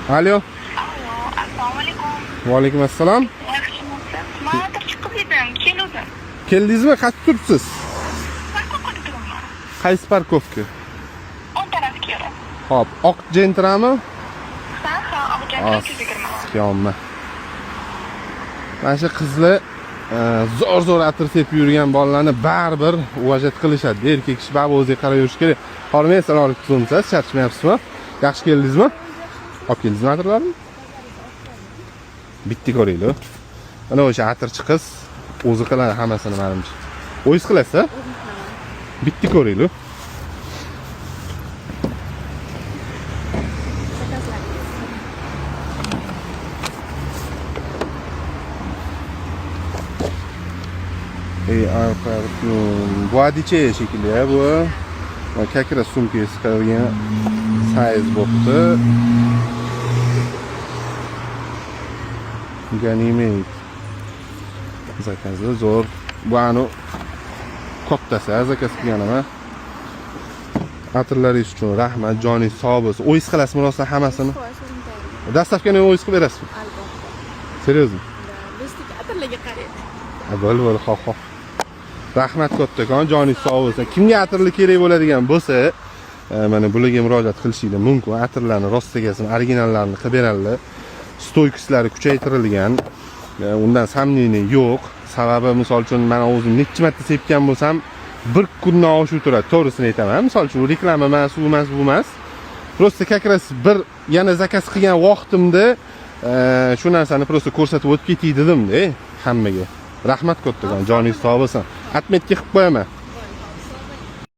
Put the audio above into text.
Alo. Assalomu alaykum. Va alaykum assalom. Yaxshimisiz? Men atir chiqib edim, keldim. Keldingizmi? Qayerda turibsiz? Parkovka turibman. Qaysi parkovka? On tarafga yurib. Hop, oq jentrami? Ha, oqjon 220. Yomma. Mana shu qizlar zo'r atir sepib yurgan bolalarni baribir уважать qilishadi. Erkak kishi baribir o'ziga qarab yurish kerak. Hormay salom qilsangiz, charchamayapsizmi? Yaxshi keldingizmi? Olib keldingizmi atirlarni? Bitta ko'ringlar. Ana o'sha atirchi qiz o'zi qiladi hammasini menimcha. O'zingiz qilasiz? Bitta ko'ringlar. Vodiche shekilli ya bu. Kakra sumkasi qilgan size bo'pti. Ganimate. Zakazlar zo'r. Bu anu kattasi zakaz qilganim. Atirlaringiz uchun rahmat, joningiz sog' bo'lsin. O'yingiz qilasizmi rostdan hammasini? Dastavkani o'yingiz qilib berasizmi? Albatta. Seriozmi? Do'stlik atirlarga qaraydi. Bo'l, xo'p. Rahmat kattakon, joningiz sog' bo'lsin. Kimga atirli kerak bo'ladigan bo'lsa, mana bularga murojaat qilishingiz mumkin. Atirlarni rostagasini, originallarini qilib beradilar. Stoykislari kuchaytirilgan. Undan samniyni yo'q. Sababi misol uchun men o'zim necha marta sepgan bo'lsam, bir kundan oshib turadi. To'g'risini aytaman. Misol uchun reklama emas, u emas. Prosta kakras bir yana zakaz qilgan vaqtimda shu narsani prosta ko'rsatib o'tib ketay dedim-da hammaga. Rahmat kattakon, joningiz sog' bo'lsin. Atmetga qilib qo'yaman.